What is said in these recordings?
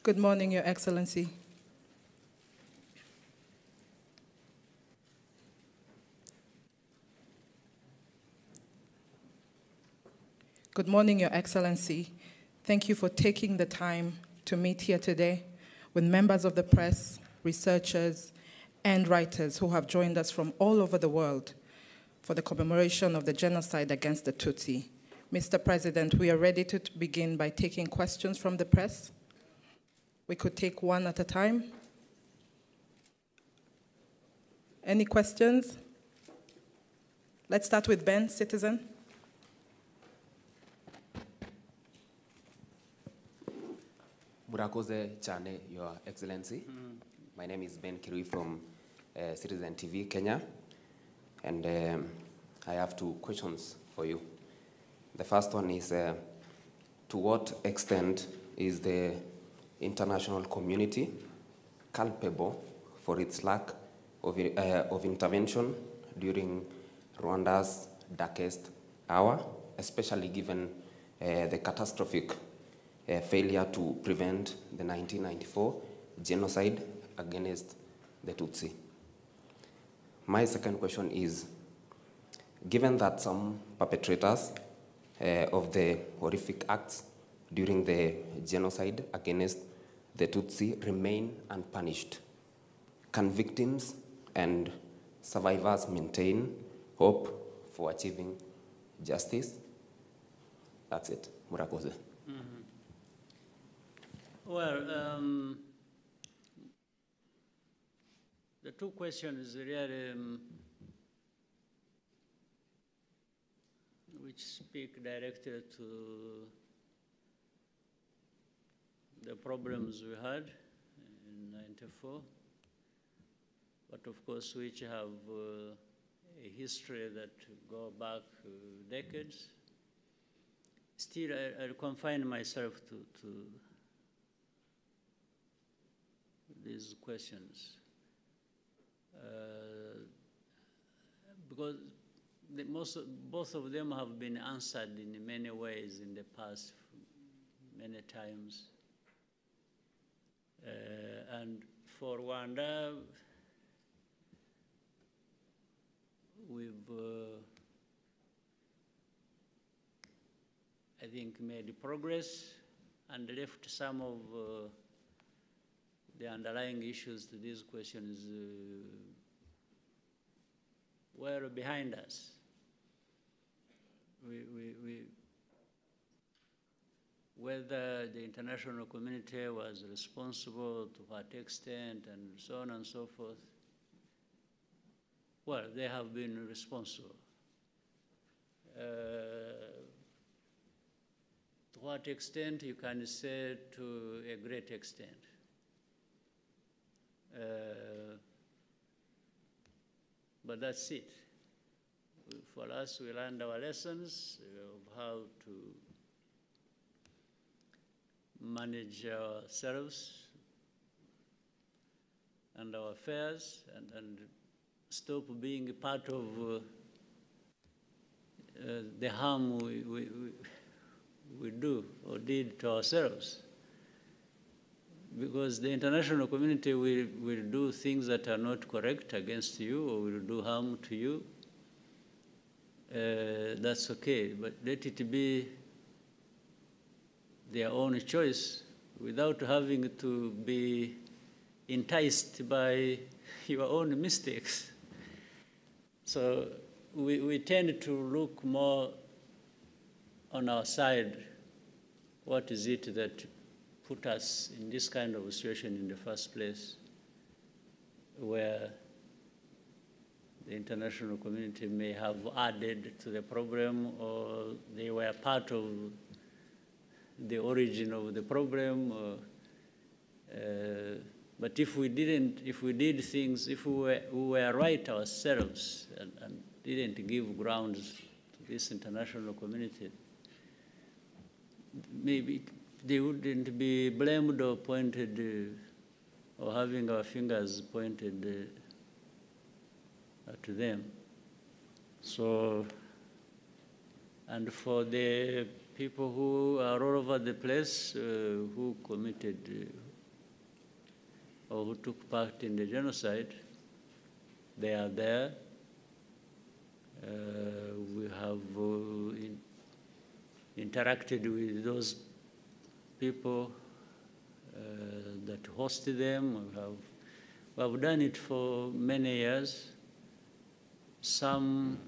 Good morning, Your Excellency. Good morning, Your Excellency. Thank you for taking the time to meet here today with members of the press, researchers, and writers who have joined us from all over the world for the commemoration of the genocide against the Tutsi. Mr. President, we are ready to begin by taking questions from the press. We could take one at a time. Any questions? Let's start with Ben, citizen. Murakoze Chane, Your Excellency. My name is Ben Kirui from Citizen TV, Kenya. And I have two questions for you. The first one is, to what extent is the international community culpable for its lack of intervention during Rwanda's darkest hour, especially given the catastrophic failure to prevent the 1994 genocide against the Tutsi? My second question is, given that some perpetrators of the horrific acts during the genocide against the Tutsi remain unpunished, can victims and survivors maintain hope for achieving justice? That's it. Murakoze. Well, the two questions really which speak directly to the problems we had in '94, but of course which have a history that go back decades. Still, I'll confine myself to these questions because both of them have been answered in many ways in the past, many times. And for Rwanda, we've, I think, made progress and left some of the underlying issues to these questions were behind us. Whether the international community was responsible, to what extent, and so on and so forth, well, they have been responsible. To what extent, you can say to a great extent. But that's it. For us, we learned our lessons of how to manage ourselves and our affairs and stop being part of the harm we do or did to ourselves. Because the international community will do things that are not correct against you or will do harm to you. That's okay, but let it be their own choice without having to be enticed by your own mistakes. So we tend to look more on our side. What is it that put us in this kind of situation in the first place, where the international community may have added to the problem, or they were part of the origin of the problem. But if we did things, if we were right ourselves and didn't give grounds to this international community, maybe they wouldn't be blamed or pointed or having our fingers pointed to them. So, and for the people who are all over the place, who committed or who took part in the genocide. They are there. We have interacted with those people that hosted them. We have done it for many years. Some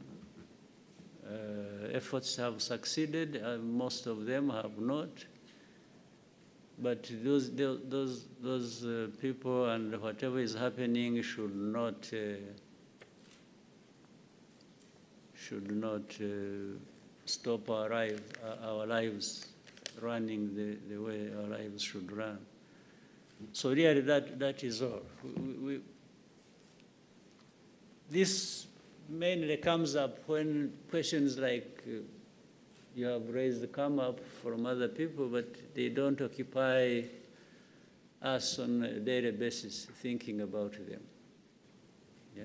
efforts have succeeded, most of them have not. But those people and whatever is happening should not stop our lives running the way our lives should run. So really that is all. This mainly comes up when questions like you have raised come up from other people, but they don't occupy us on a daily basis thinking about them. Yeah.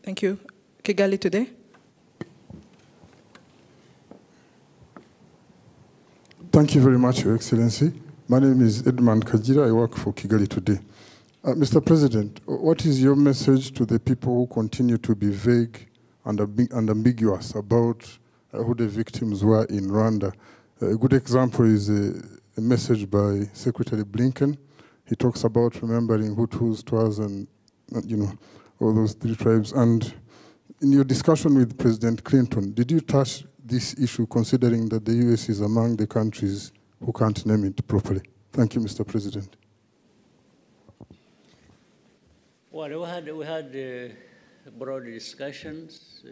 Thank you. Kigali Today. Thank you very much, Your Excellency. My name is Edmund Kajira. I work for Kigali Today. Mr. President, what is your message to the people who continue to be vague and ambiguous about who the victims were in Rwanda? A good example is a message by Secretary Blinken. He talks about remembering Hutus, Twas, and all those three tribes. And in your discussion with President Clinton, did you touch this issue, considering that the US is among the countries who can't name it properly? Thank you, Mr. President. Well, we had broad discussions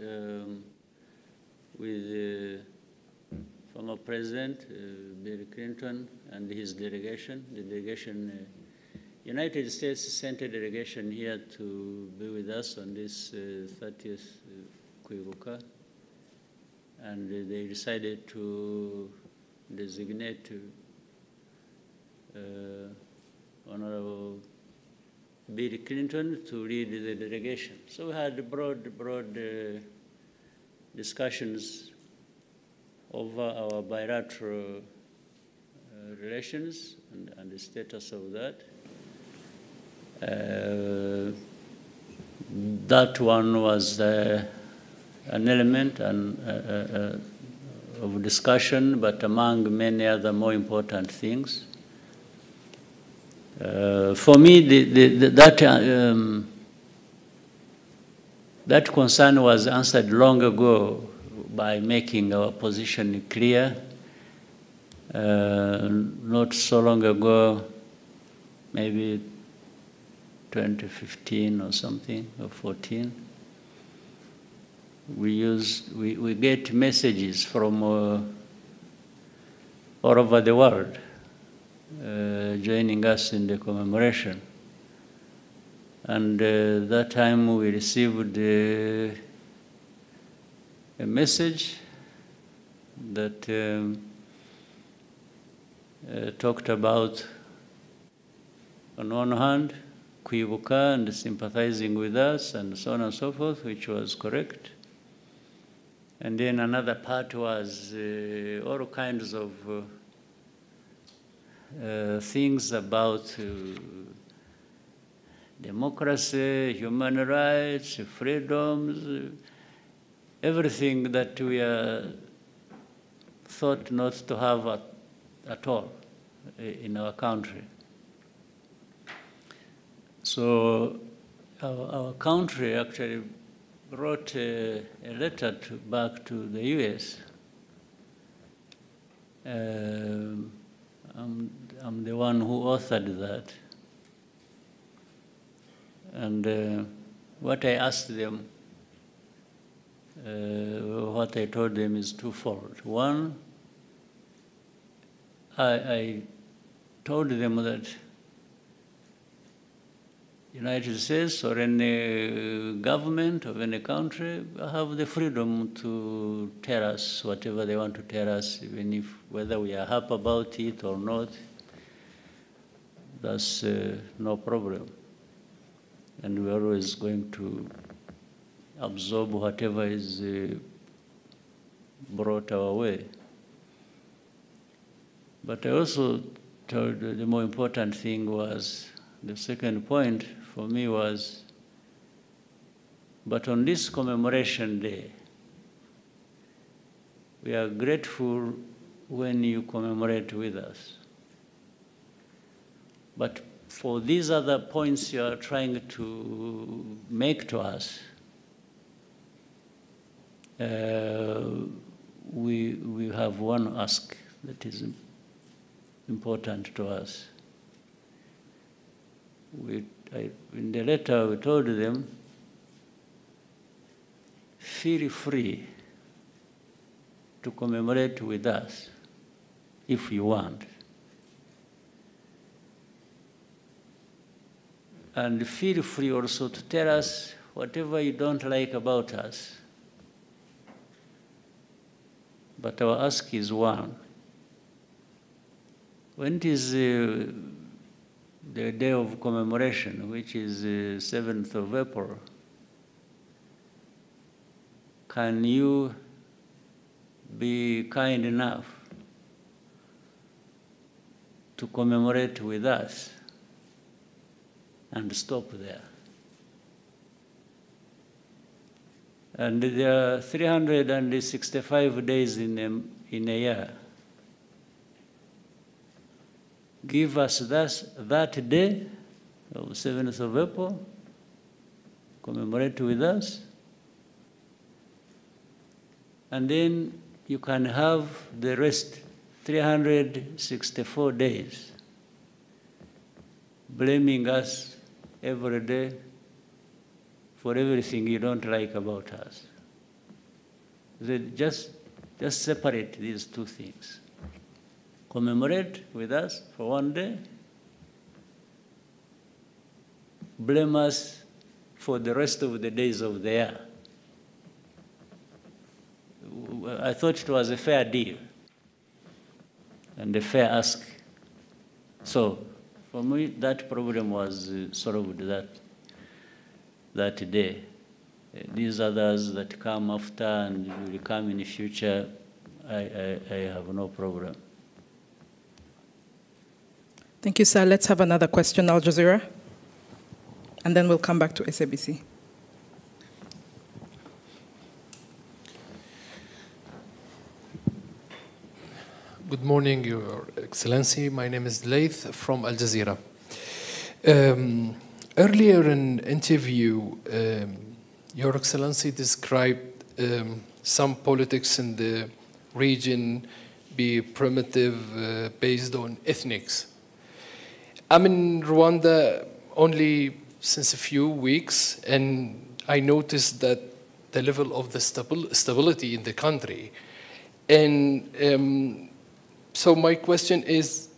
with former President Bill Clinton and his delegation. The delegation, United States sent a delegation here to be with us on this 30th Kwibuka, and they decided to designate Honorable Bill Clinton to lead the delegation. So we had broad discussions over our bilateral relations and the status of that. That one was an element of discussion, but among many other more important things. For me, that concern was answered long ago by making our position clear. Not so long ago, maybe 2015 or something, or 14, we get messages from all over the world joining us in the commemoration. And that time we received a message that talked about, on one hand, Kwibuka and sympathizing with us and so on and so forth, which was correct. And then another part was all kinds of things about democracy, human rights, freedoms, everything that we are thought not to have at all in our country. So our country actually wrote a letter back to the US. I'm the one who authored that. And what I asked them, what I told them is twofold. One, I told them that United States or any government of any country have the freedom to tell us whatever they want to tell us, even if whether we are happy about it or not. That's no problem. And we're always going to absorb whatever is brought our way. But I also told the more important thing was, the second point for me was, but on this commemoration day, we are grateful when you commemorate with us. But for these other points you are trying to make to us, we have one ask that is important to us. In the letter we told them, feel free to commemorate with us if you want. And feel free also to tell us whatever you don't like about us. But our ask is one. When it is the day of commemoration, which is 7th of April, can you be kind enough to commemorate with us and stop there? And there are 365 days in a year. Give us that day of 7th of April, commemorate with us, and then you can have the rest, 364 days, blaming us every day for everything you don't like about us. Just separate these two things. Commemorate with us for one day, blame us for the rest of the days of the year. I thought it was a fair deal and a fair ask. So for me, that problem was solved that day. These others that come after and will come in the future, I have no problem. Thank you, sir. Let's have another question, Al Jazeera, and then we'll come back to SABC. Good morning, Your Excellency. My name is Laith from Al Jazeera. Earlier in interview, Your Excellency described some politics in the region be primitive, based on ethnics. I'm in Rwanda only since a few weeks, and I noticed that the level of the stability in the country. And so my question is,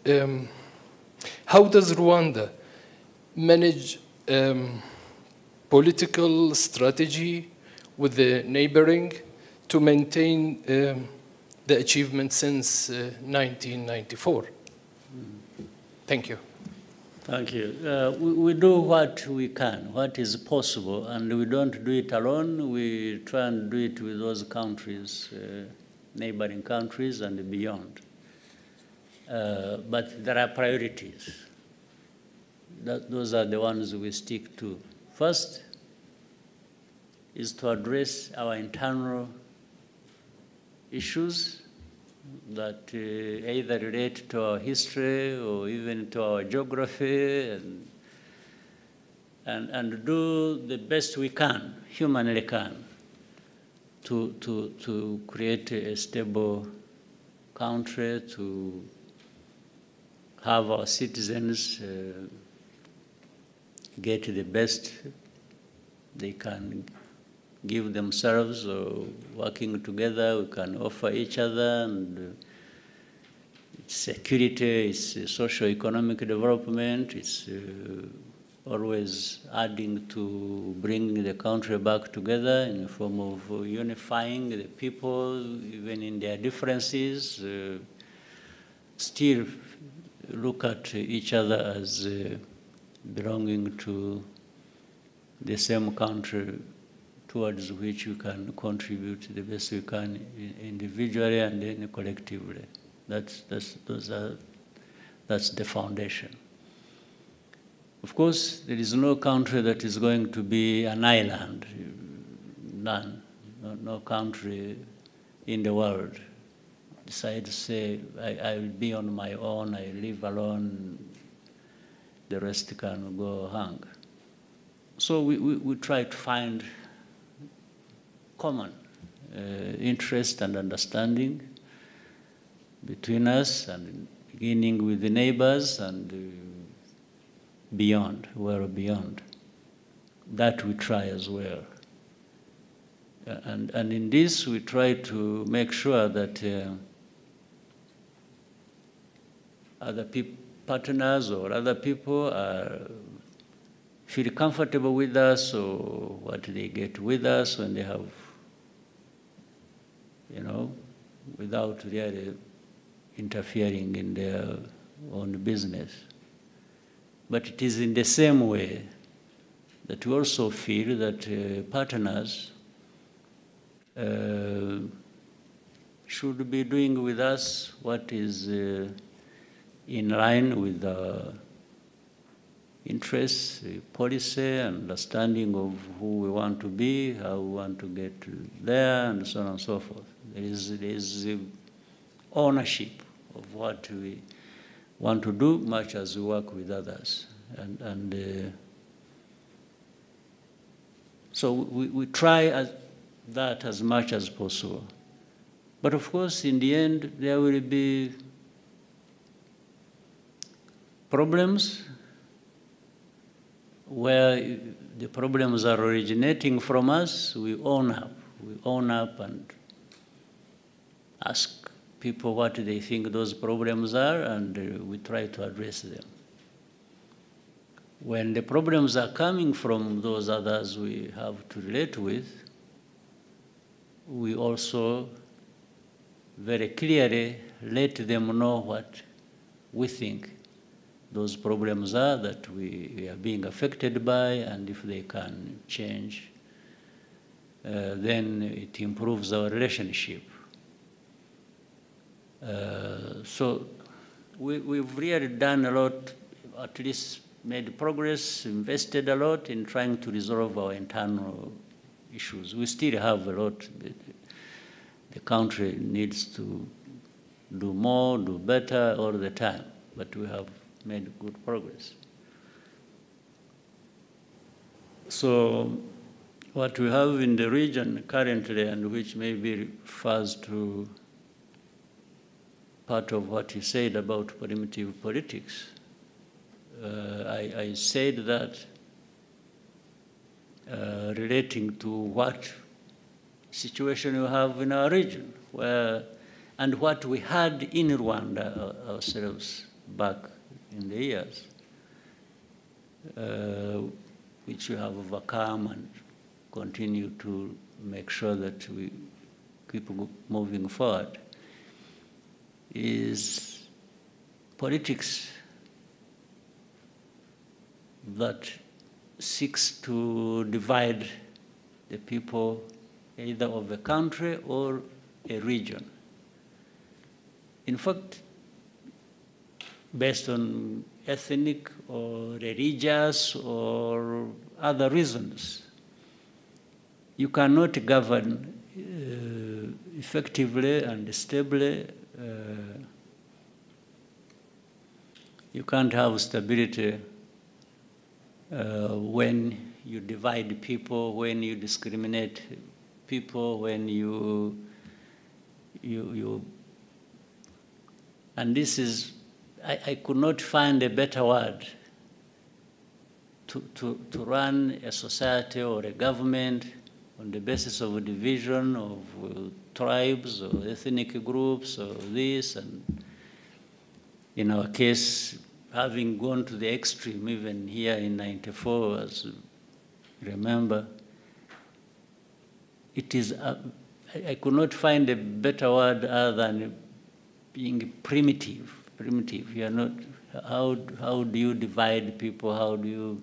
how does Rwanda manage political strategy with the neighboring to maintain the achievement since 1994? Thank you. Thank you. We do what we can, what is possible, and we don't do it alone. We try and do it with those countries, neighboring countries and beyond. But there are priorities. Those are the ones we stick to. First is to address our internal issues that either relate to our history or even to our geography, and do the best we can, humanly can, to create a stable country, to have our citizens get the best they can give themselves, or working together, we can offer each other, and it's security, it's socio-economic development, it's always adding to bring the country back together in the form of unifying the people, even in their differences, still look at each other as belonging to the same country towards which we can contribute the best we can individually and then collectively. Those are That's the foundation. Of course, there is no country that is going to be an island. None. No country in the world decide to say, I will be on my own, I live alone, the rest can go hang. So we try to find common interest and understanding between us, and beginning with the neighbors and beyond, well beyond. That we try as well. And in this, we try to make sure that other partners or other people feel comfortable with us, or what they get with us when they have, without really interfering in their own business. But it is in the same way that we also feel that partners should be doing with us what is in line with our interests, policy, understanding of who we want to be, how we want to get there, and so on and so forth. There is ownership of what we want to do, much as we work with others. So we try that as much as possible. But of course, in the end, there will be problems where the problems are originating from us. We own up and ask people what they think those problems are, and we try to address them. When the problems are coming from those others we have to relate with, we also very clearly let them know what we think those problems are that we are being affected by, and if they can change, then it improves our relationship. So we've really done a lot, at least made progress, invested a lot in trying to resolve our internal issues. We still have a lot. The country needs to do more, do better all the time, but we have made good progress. So what we have in the region currently, and which maybe refers to part of what you said about primitive politics, I said that relating to what situation we have in our region, and what we had in Rwanda ourselves back in the years, which we have overcome and continue to make sure that we keep moving forward, is politics that seeks to divide the people either of a country or a region. In fact, based on ethnic or religious or other reasons, you cannot govern effectively and stably. You can't have stability when you divide people, when you discriminate people, when you and this is, I could not find a better word to run a society or a government on the basis of a division of tribes or ethnic groups or this, and in our case, having gone to the extreme, even here in '94, as you remember, it is, I could not find a better word other than being primitive. Primitive. You are not, how do you divide people? How do you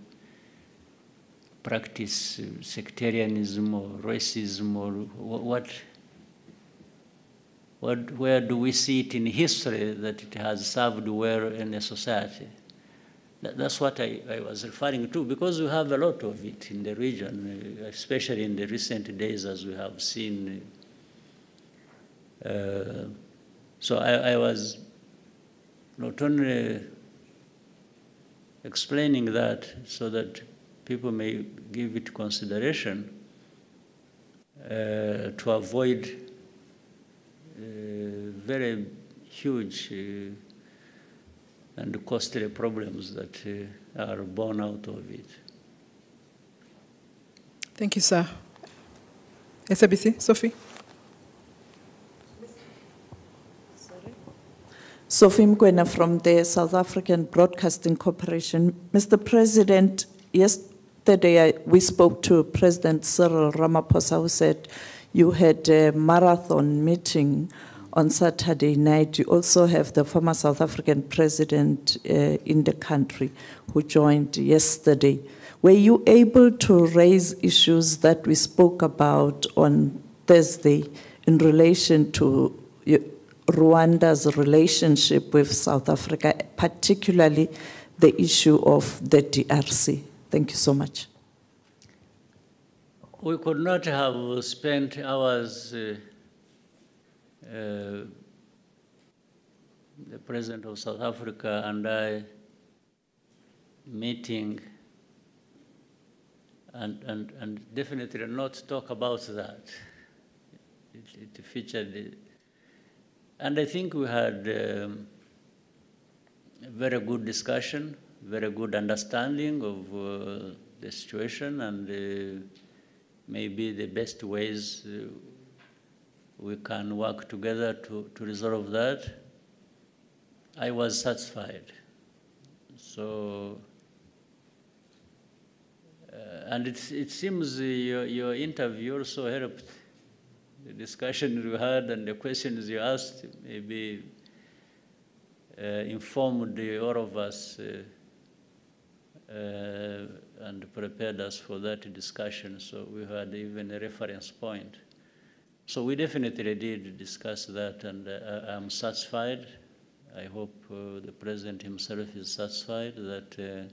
practice sectarianism or racism or what? where do we see it in history that it has served well in a society? That's what I was referring to, because we have a lot of it in the region, especially in the recent days, as we have seen. So I was not only explaining that so that people may give it consideration to avoid very huge and costly problems that are born out of it. Thank you, sir. SABC, Sophie. Sophie Mkwena from the South African Broadcasting Corporation. Mr. President, yesterday we spoke to President Cyril Ramaphosa, who said you had a marathon meeting on Saturday night. You also have the former South African president in the country who joined yesterday. Were you able to raise issues that we spoke about on Thursday in relation to Rwanda's relationship with South Africa, particularly the issue of the DRC? Thank you so much. We could not have spent hours, the President of South Africa and I, meeting and definitely not talk about that. It featured, and I think we had a very good discussion, very good understanding of the situation and maybe the best ways we can work together to resolve that. I was satisfied. So, and it seems your interview also helped. The discussion you had and the questions you asked maybe informed all of us and prepared us for that discussion. So we had even a reference point. So we definitely did discuss that, and I'm satisfied. I hope the President himself is satisfied that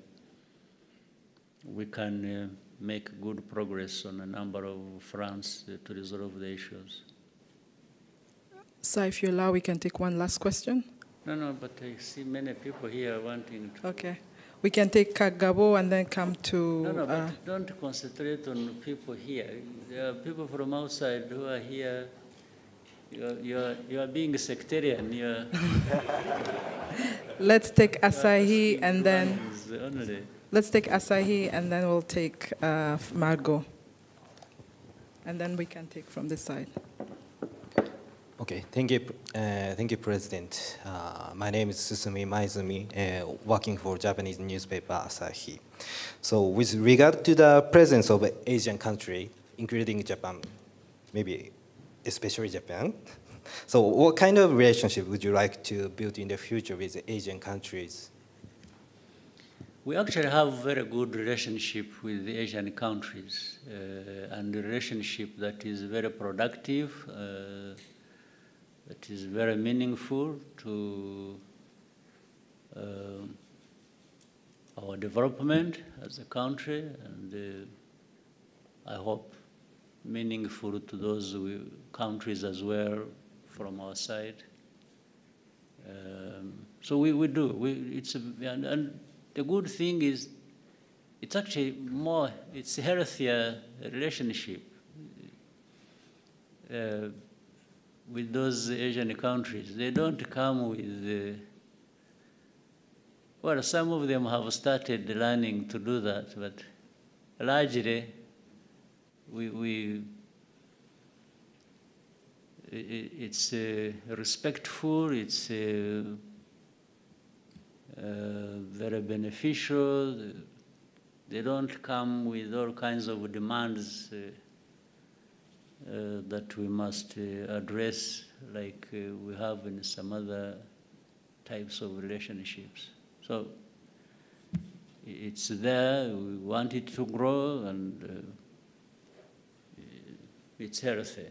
we can make good progress on a number of fronts to resolve the issues. Sir, if you allow, we can take one last question. No, but I see many people here wanting to... Okay. We can take Kagame and then come to... No, but don't concentrate on people here. There are people from outside who are here. You are being sectarian. Let's take Asahi and then... Only. Let's take Asahi and then we'll take Margot. And then we can take from this side. Okay, thank you, President. My name is Susumi Maizumi, working for Japanese newspaper Asahi. So with regard to the presence of Asian country, including Japan, maybe especially Japan, so what kind of relationship would you like to build in the future with Asian countries? We actually have a very good relationship with the Asian countries, and a relationship that is very productive, that is very meaningful to our development as a country, and I hope meaningful to those countries as well from our side. So we do. And the good thing is, it's actually it's a healthier relationship with those Asian countries. They don't come with, well, some of them have started learning to do that, but largely it's respectful, it's very beneficial. They don't come with all kinds of demands that we must address like we have in some other types of relationships. So it's there, we want it to grow, and it's healthy.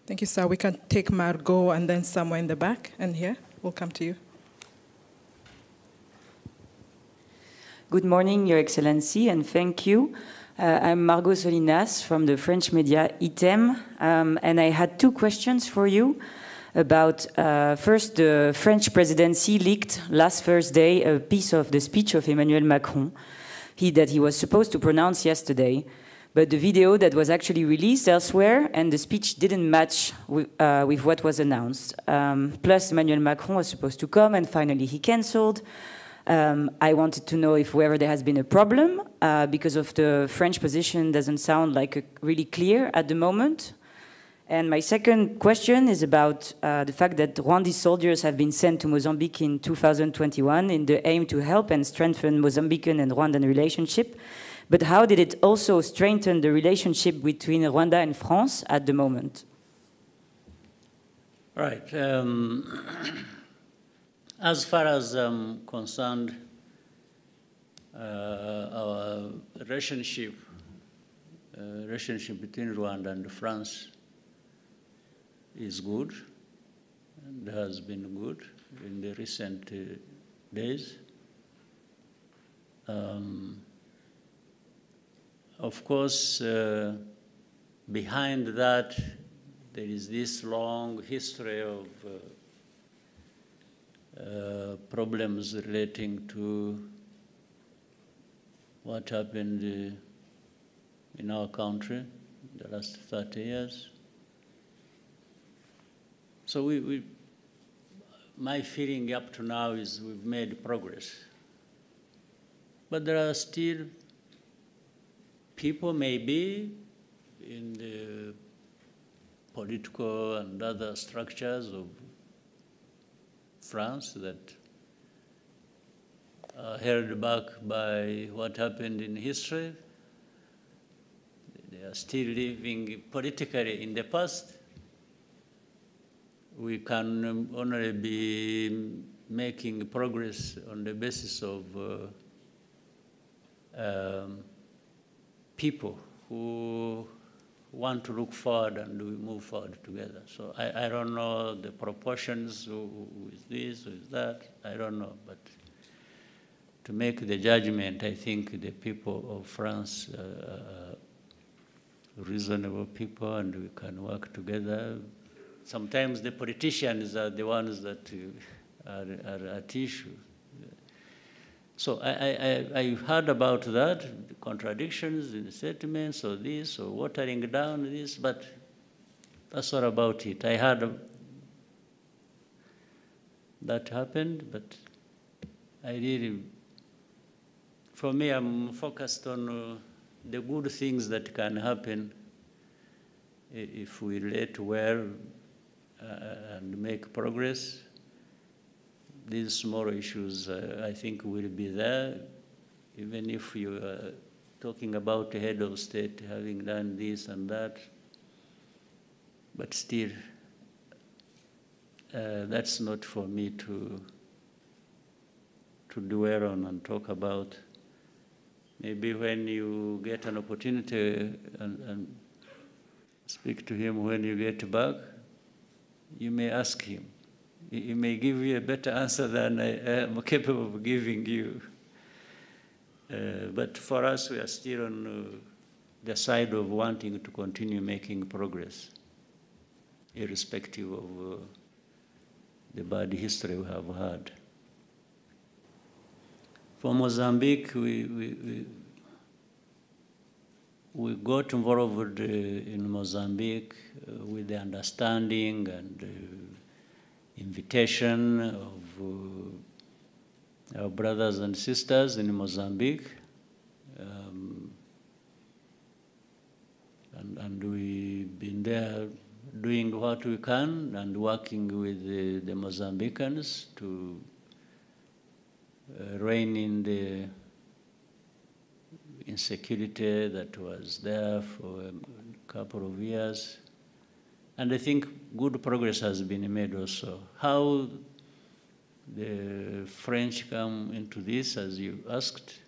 Thank you, sir. We can take Margot and then somewhere in the back and here. We'll come to you. Good morning, Your Excellency, and thank you. I'm Margot Solinas from the French media ITEM, and I had two questions for you about, first, the French presidency leaked last Thursday a piece of the speech of Emmanuel Macron that he was supposed to pronounce yesterday, but the video that was actually released elsewhere and the speech didn't match with what was announced. Plus, Emmanuel Macron was supposed to come, and finally he canceled. I wanted to know if whether there has been a problem because of the French position doesn't sound like really clear at the moment. And my second question is about the fact that Rwandese soldiers have been sent to Mozambique in 2021 in the aim to help and strengthen Mozambican and Rwandan relationship. But how did it also strengthen the relationship between Rwanda and France at the moment? Right. As far as I'm concerned, our relationship between Rwanda and France is good and has been good in the recent days. Of course, behind that, there is this long history of problems relating to what happened in our country in the last 30 years. So my feeling up to now is we've made progress. But there are still people maybe in the political and other structures of France that are held back by what happened in history. They are still living politically in the past. We can only be making progress on the basis of people who want to look forward and we move forward together. So I don't know the proportions with this, with that, I don't know. But to make the judgment, I think the people of France are reasonable people and we can work together. Sometimes the politicians are the ones that are at issue. So I heard about that, the contradictions in the settlements or this, or watering down this, but that's all about it. I heard that happened, but I really, for me, I'm focused on the good things that can happen if we relate well and make progress. These small issues, I think, will be there, even if you are talking about the head of state having done this and that. But still, that's not for me to dwell on and talk about. Maybe when you get an opportunity and speak to him when you get back, you may ask him. He may give you a better answer than I am capable of giving you. But for us, we are still on the side of wanting to continue making progress, irrespective of the bad history we have had. For Mozambique, we got involved in Mozambique with the understanding and invitation of our brothers and sisters in Mozambique. And we've been there doing what we can and working with the Mozambicans to rein in the insecurity that was there for a couple of years. And I think good progress has been made also. How the French come into this, as you asked,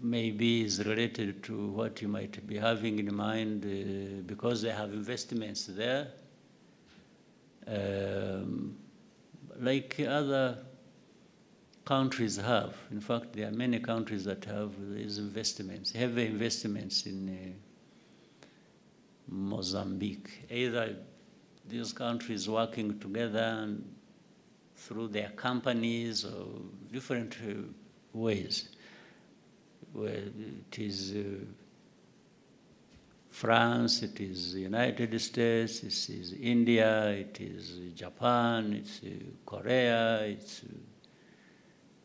maybe is related to what you might be having in mind because they have investments there. Like other countries have. In fact, there are many countries that have these investments, heavy investments in Mozambique. Either these countries working together and through their companies or different ways. Where it is France, it is the United States, it is India, it is Japan, it's Korea, it's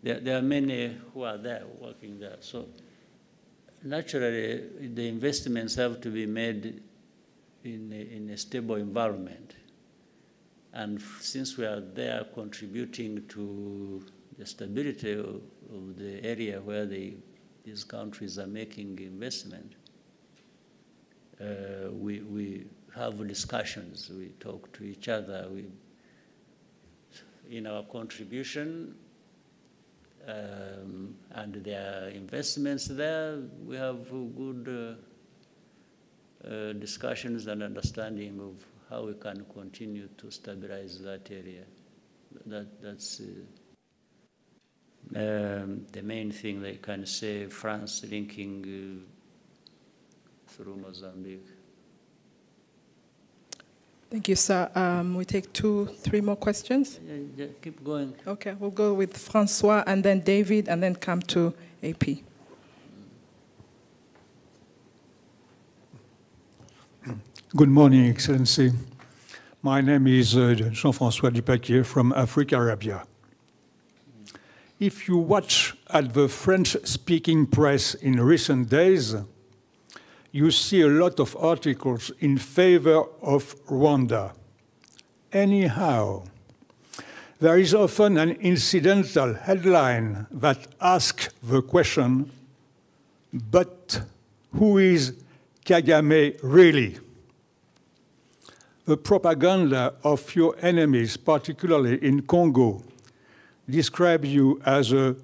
there are many who are there, working there. So naturally, the investments have to be made in a stable environment. And since we are there contributing to the stability of the area where these countries are making investment, we have discussions, we talk to each other. In our contribution, and their investments there, we have good discussions and understanding of how we can continue to stabilize that area. That's the main thing they can say, France linking through Mozambique. Thank you, sir. We take 2-3 more questions. Yeah, keep going. Okay, we'll go with Francois and then David and then come to AP. Good morning, Excellency. My name is Jean-François Dupaquier from Africa, Arabia. If you watch at the French-speaking press in recent days, you see a lot of articles in favor of Rwanda. Anyhow, there is often an incidental headline that asks the question, but who is Kagame really? The propaganda of your enemies, particularly in Congo, describe you as a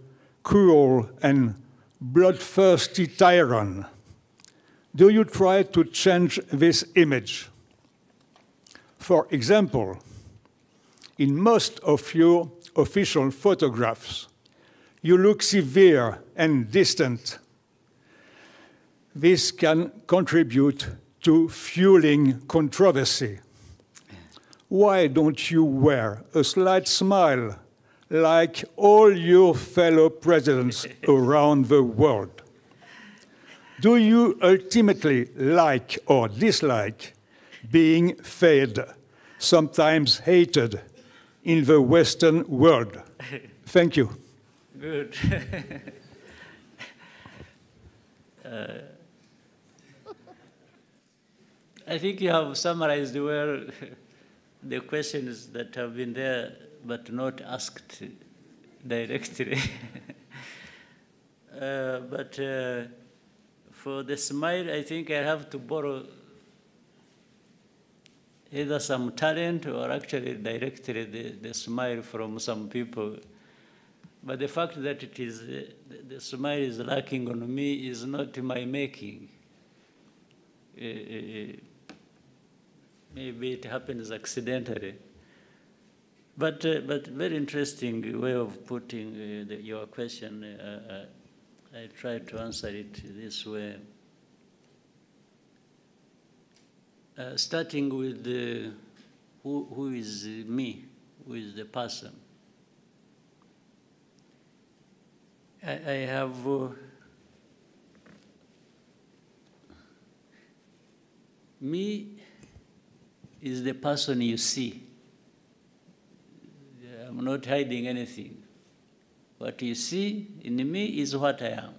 cruel and bloodthirsty tyrant. Do you try to change this image? For example, in most of your official photographs, you look severe and distant. This can contribute to fueling controversy. Why don't you wear a slight smile like all your fellow presidents around the world? Do you ultimately like or dislike being fed, sometimes hated, in the Western world? Thank you. Good. I think you have summarized well the questions that have been there but not asked directly. For the smile, I think I have to borrow either some talent or actually directly the smile from some people. But the fact that it is the smile is lacking on me is not my making. Maybe it happens accidentally. But very interesting way of putting your question. I try to answer it this way. Starting with who is me, who is the person. I have me is the person you see. I'm not hiding anything. What you see in me is what I am.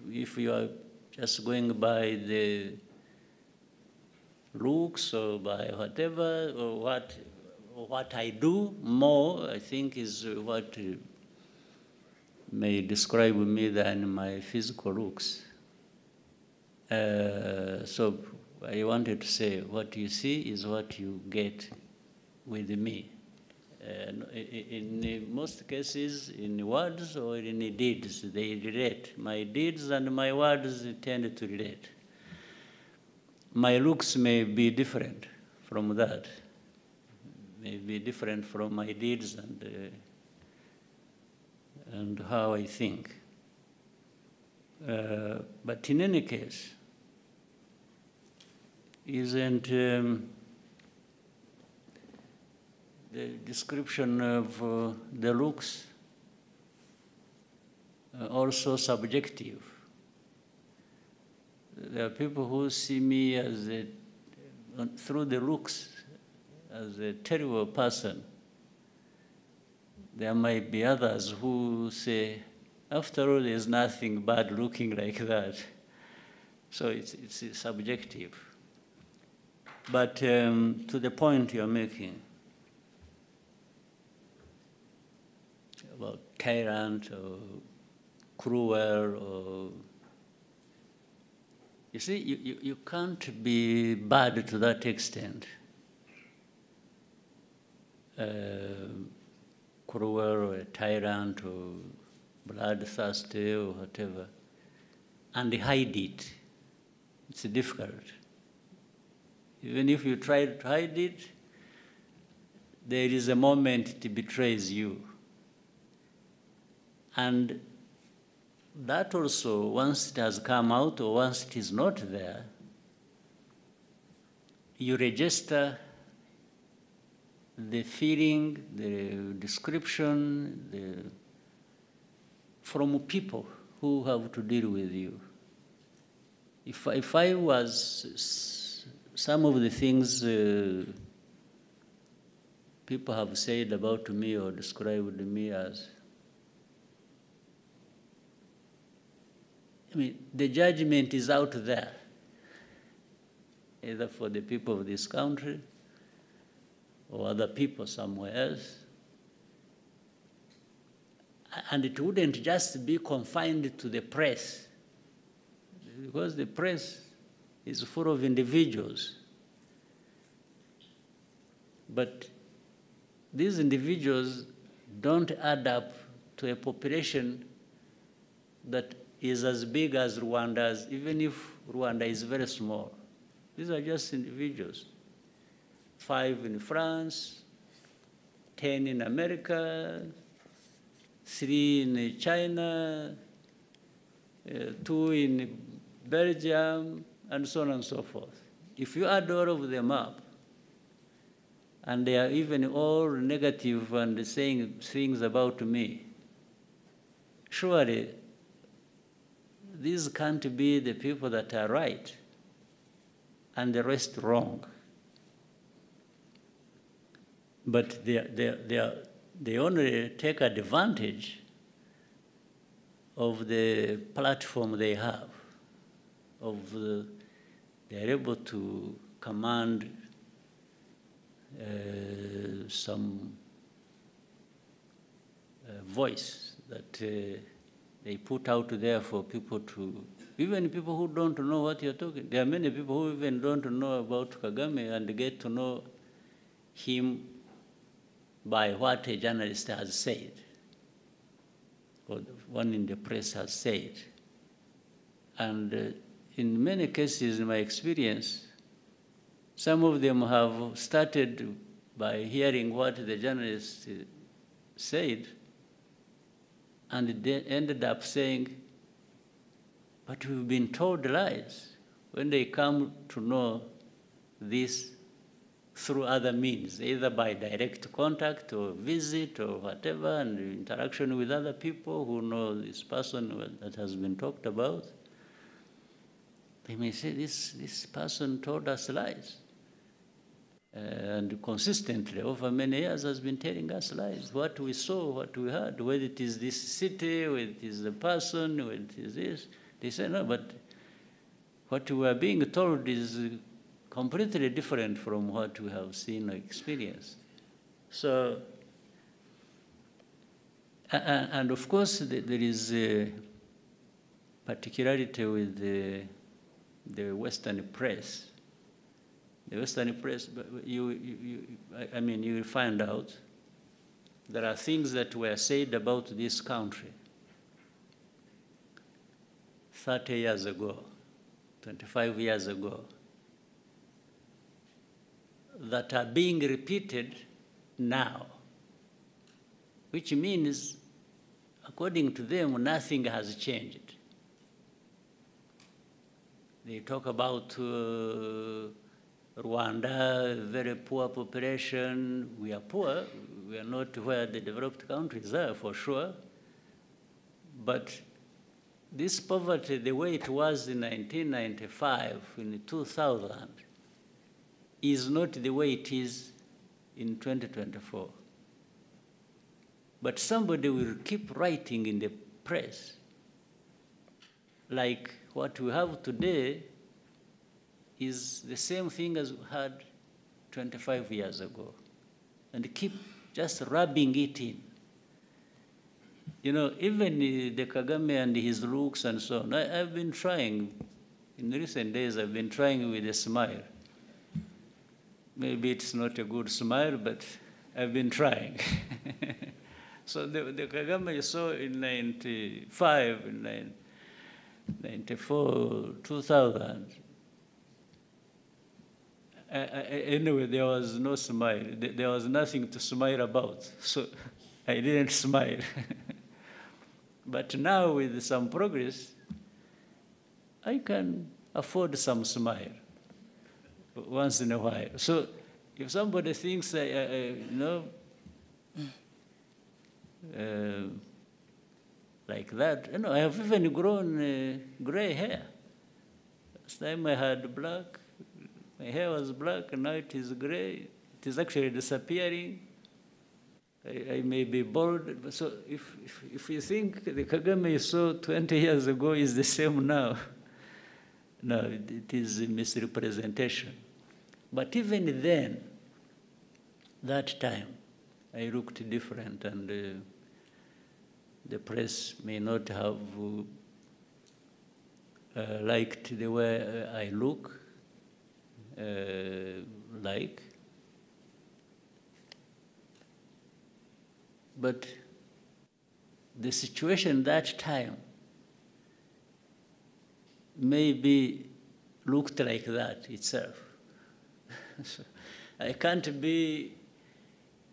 If you are just going by the looks or by whatever, or what I do more, I think is what may describe me than my physical looks. So I wanted to say what you see is what you get with me. In most cases, in words or in deeds, they relate. My deeds and my words tend to relate. My looks may be different from that, may be different from my deeds and how I think. But in any case, isn't the description of the looks also subjective? There are people who see me as through the looks as a terrible person. There might be others who say, after all, there's nothing bad looking like that. So it's subjective. But to the point you're making about tyrant or cruel, or you see, you can't be bad to that extent. Cruel or a tyrant or bloodthirsty or whatever, and hide it. It's difficult. Even if you try to hide it, there is a moment it betrays you. And that also, once it has come out or once it is not there, you register the feeling, the description, from people who have to deal with you. If I was some of the things people have said about me or described me as, I mean, the judgment is out there, either for the people of this country or other people somewhere else. And it wouldn't just be confined to the press, because the press is full of individuals. But these individuals don't add up to a population that is as big as Rwanda's, even if Rwanda is very small. These are just individuals. 5 in France, 10 in America, 3 in China, 2 in Belgium, and so on and so forth. If you add all of them up, and they are even all negative and saying things about me, surely these can't be the people that are right and the rest wrong. But they only take advantage of the platform they have, they're able to command some voice that they put out there for people to, even people who don't know what you're talking. There are many people who even don't know about Kagame and get to know him by what a journalist has said, or one in the press has said. And in many cases, in my experience, some of them have started by hearing what the journalist said, and they ended up saying, but we've been told lies, when they come to know this through other means, either by direct contact or visit or whatever, and interaction with other people who know this person that has been talked about. They may say, this person told us lies. And consistently, over many years, has been telling us lies. What we saw, what we heard, whether it is this city, whether it is the person, whether it is this. They say, no, but what we are being told is completely different from what we have seen or experienced. So, and of course, there is a particularity with the Western press. The Western press, I mean, you will find out there are things that were said about this country 30 years ago, 25 years ago, that are being repeated now, which means, according to them, nothing has changed. They talk about Rwanda, very poor population. We are poor. We are not where the developed countries are, for sure. But this poverty, the way it was in 1995, in 2000, is not the way it is in 2024. But somebody will keep writing in the press, like what we have today is the same thing as we had 25 years ago, and keep just rubbing it in. You know, even the Kagame and his looks and so on, I've been trying, in recent days, I've been trying with a smile. Maybe it's not a good smile, but I've been trying. So the Kagame you saw in 95, in 94, 2000, anyway, there was no smile. There was nothing to smile about, so I didn't smile. But now, with some progress, I can afford some smile once in a while. So if somebody thinks, like that, I have even grown gray hair. Last time I had black, my hair was black, and now it is gray. It is actually disappearing. I may be bald. But so if you think the Kagame you saw 20 years ago is the same now, no, it is a misrepresentation. But even then, that time, I looked different, and the press may not have liked the way I look, but the situation that time maybe looked like that itself. So I can't be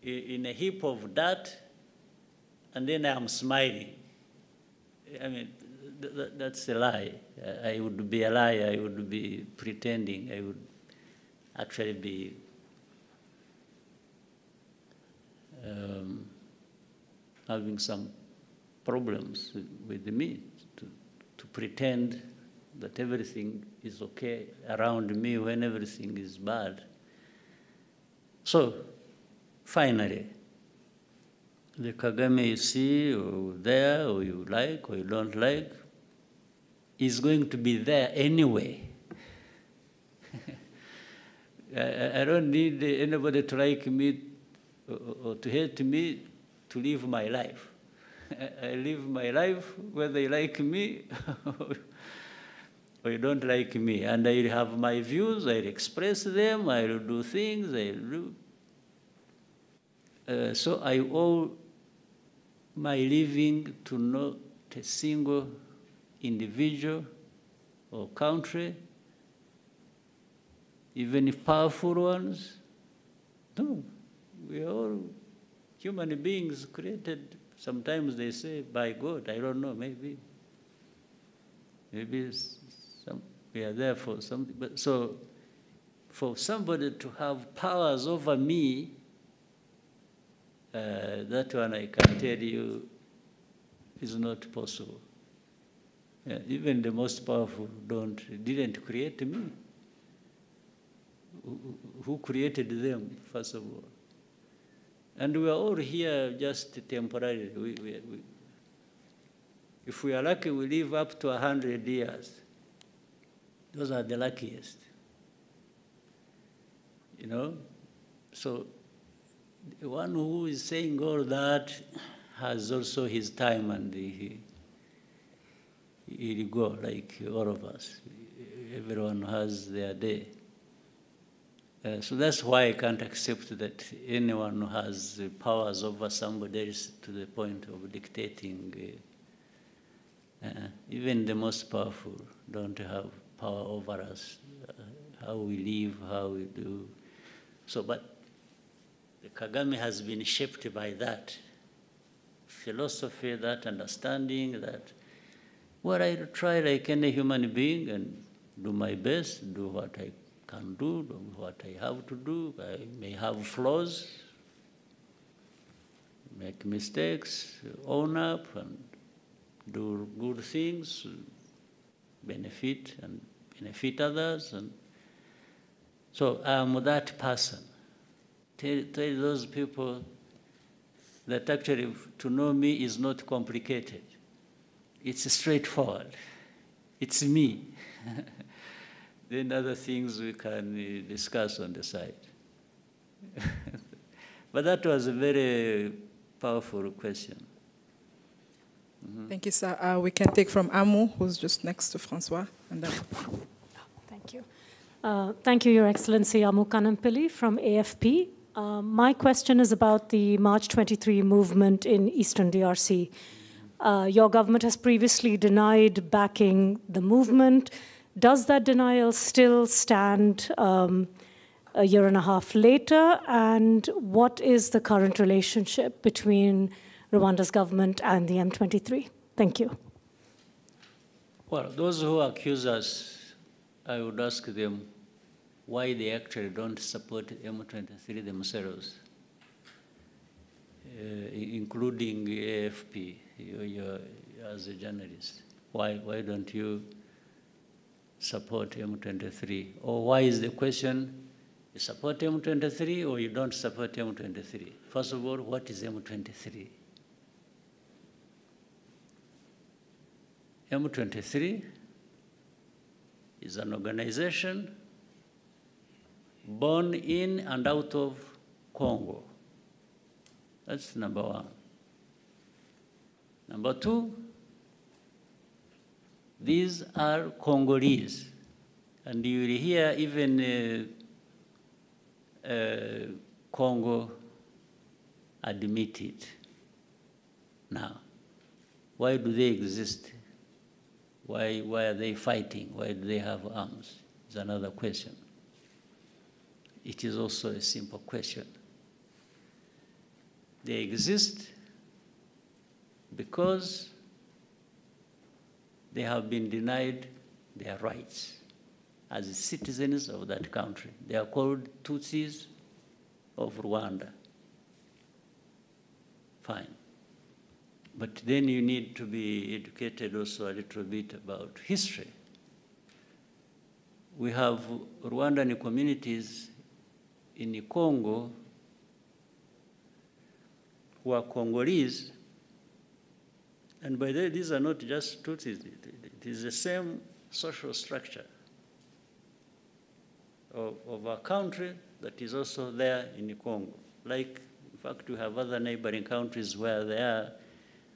in a heap of dirt and then I'm smiling. I mean, that's a lie. I would be a liar. I would be pretending. I would actually be having some problems with me to pretend that everything is okay around me when everything is bad. So, finally, the Kagame you see, or there, or you like, or you don't like, is going to be there anyway. I don't need anybody to like me or to hate me to live my life. I live my life whether you like me or you don't like me. And I have my views, I express them, I will do things, I do. So I owe my living to not a single individual or country, even if powerful ones. No, we are all human beings created, sometimes they say, by God. I don't know, maybe we are there for something. But so for somebody to have powers over me, that one I can tell you is not possible. Yeah, even the most powerful didn't create me. Who created them, first of all? And we are all here just temporarily. If we are lucky, we live up to 100 years. Those are the luckiest. So the one who is saying all that has also his time, and he'll go like all of us. Everyone has their day. So that's why I can't accept that anyone who has powers over somebody else to the point of dictating. Even the most powerful don't have power over us, how we live, how we do. So, but Kagame has been shaped by that philosophy, that understanding, that well, I try like any human being and do my best, do what I can do what I have to do. I may have flaws, make mistakes, own up and do good things, benefit others. And so I'm that person. Tell those people that actually to know me is not complicated. It's straightforward. It's me. Then other things we can discuss on the side. But that was a very powerful question. Mm-hmm. Thank you, sir. We can take from Amu, who's just next to Francois. And then... Thank you. Thank you, Your Excellency. Amu Kanampilli from AFP. My question is about the March 23 movement in Eastern DRC. Your government has previously denied backing the movement. Does that denial still stand a year and a half later? And what is the current relationship between Rwanda's government and the M23? Thank you. Well, those who accuse us, I would ask them why they actually don't support M23 themselves, including AFP, you as a journalist. Why don't you support M23? Or why is the question, you support M23 or you don't support M23? First of all, what is M23? M23 is an organization born in and out of Congo. That's number one. Number two, these are Congolese. And you will hear even Congo admit it now. Why do they exist? Why are they fighting? Why do they have arms? Is another question. It is also a simple question. They exist because they have been denied their rights as citizens of that country. They are called Tutsis of Rwanda. Fine. But then you need to be educated also a little bit about history. We have Rwandan communities in Congo who are Congolese, and by the way, these are not just Tutsis. It is the same social structure of a country that is also there in Congo. Like, in fact, we have other neighboring countries where they are,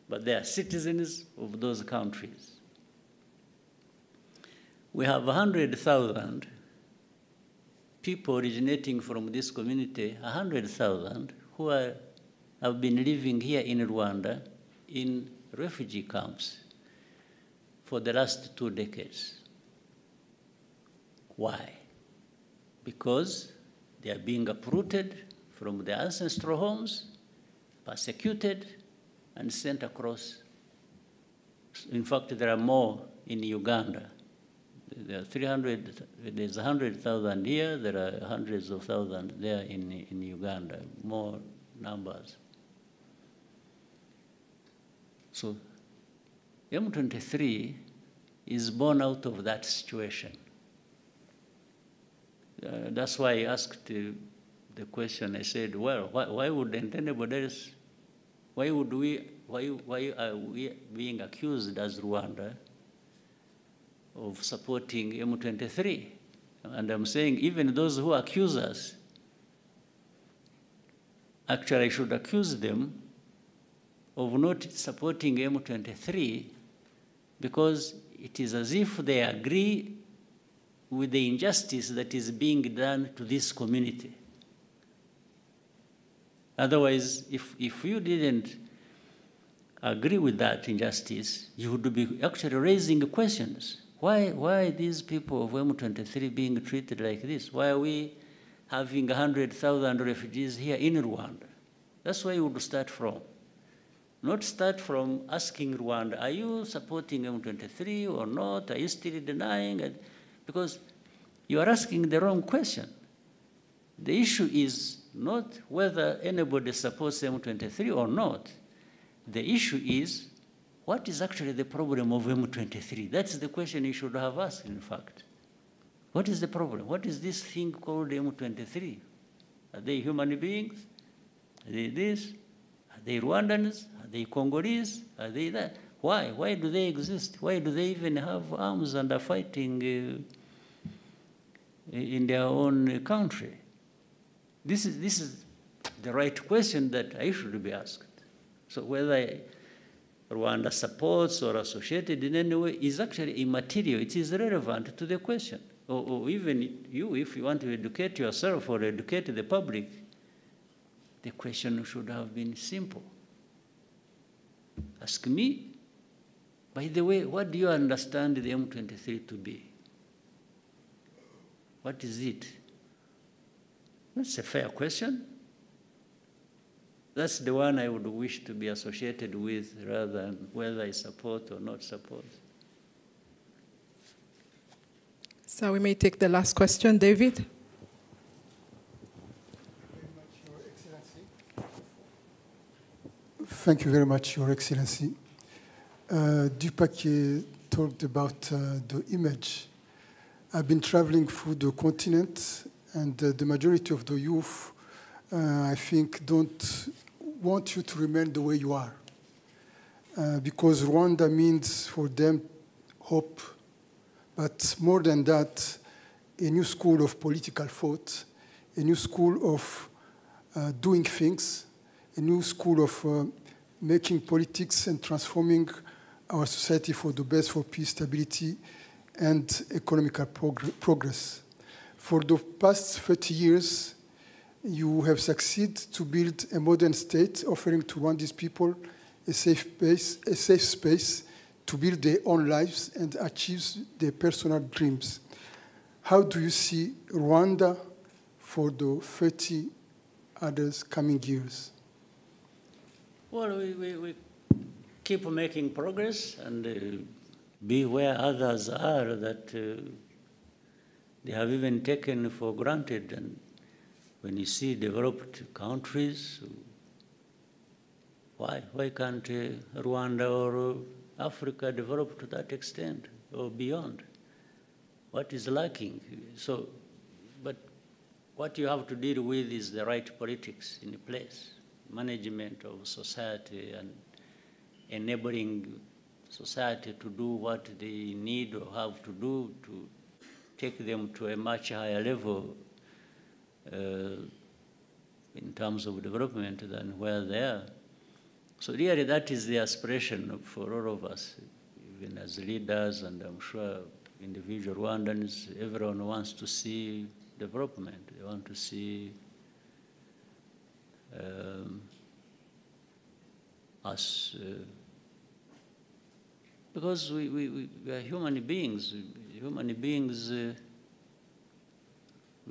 but they are citizens of those countries. We have 100,000 people originating from this community, 100,000 who have been living here in Rwanda in refugee camps for the last 2 decades. Why? Because they are being uprooted from their ancestral homes, persecuted, and sent across. In fact, there are more in Uganda. There are 300, there's 100,000 here, there are hundreds of thousands there in Uganda, more numbers. So M23 is born out of that situation. That's why I asked the question. I said, well, why wouldn't anybody else, why are we being accused as Rwanda of supporting M23? And I'm saying even those who accuse us, actually I should accuse them of not supporting M23 because it is as if they agree with the injustice that is being done to this community. Otherwise, if you didn't agree with that injustice, you would be actually raising questions. Why these people of M23 being treated like this? Why are we having 100,000 refugees here in Rwanda? That's where you would start from. Not start from asking Rwanda, are you supporting M23 or not? Are you still denying it? Because you are asking the wrong question. The issue is not whether anybody supports M23 or not. The issue is, what is actually the problem of M23? That's the question you should have asked, in fact. What is the problem? What is this thing called M23? Are they human beings? Are they this? Are they Rwandans? Are they Congolese? Are they that? Why? Why do they exist? Why do they even have arms and are fighting in their own country? This is the right question that I should be asked. So whether Rwanda supports or associated in any way is actually immaterial. It is relevant to the question. Or even you, if you want to educate yourself or educate the public, the question should have been simple. Ask me, by the way, what do you understand the M23 to be? What is it? That's a fair question. That's the one I would wish to be associated with rather than whether I support or not support. So we may take the last question. David? Thank you very much, Your Excellency. Dupac talked about the image. I've been traveling through the continent, and the majority of the youth, I think, don't want you to remain the way you are. Because Rwanda means for them hope, but more than that, a new school of political thought, a new school of doing things, a new school of making politics and transforming our society for the best, for peace, stability, and economical progress. For the past 30 years, you have succeeded to build a modern state, offering to Rwandese people a safe space to build their own lives and achieve their personal dreams. How do you see Rwanda for the 30 others coming years? Well, we keep making progress and be where others are that they have even taken for granted. And when you see developed countries, why can't Rwanda or Africa develop to that extent or beyond? What is lacking? So, but what you have to deal with is the right politics in place, management of society and enabling society to do what they need or have to do to take them to a much higher level in terms of development than where they are. So really that is the aspiration for all of us, even as leaders, and I'm sure individual Rwandans, everyone wants to see development. They want to see us, because we are human beings. Human beings, we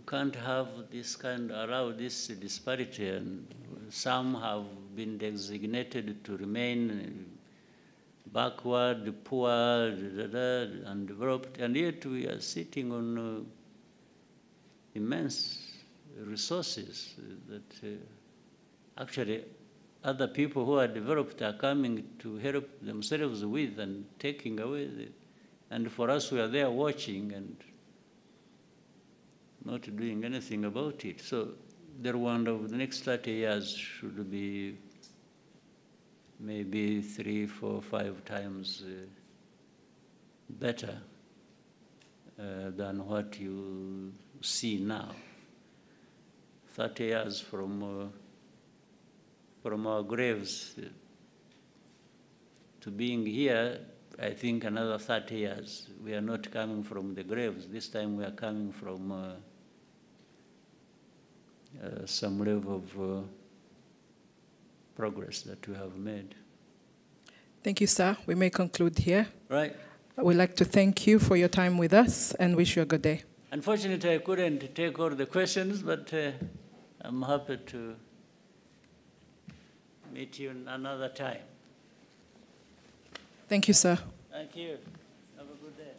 can't have allow this disparity, and some have been designated to remain backward, poor, undeveloped, and yet we are sitting on immense resources that actually other people who are developed are coming to help themselves with and taking away. And for us, we are there watching and not doing anything about it. So the Rwanda of the next 30 years should be maybe 3, 4, 5 times better than what you see now. 30 years from our graves to being here, I think, another 30 years. We are not coming from the graves. This time we are coming from some level of progress that we have made. Thank you, sir. We may conclude here. Right. We'd like to thank you for your time with us and wish you a good day. Unfortunately, I couldn't take all the questions, but I'm happy to meet you another time. Thank you, sir. Thank you. Have a good day.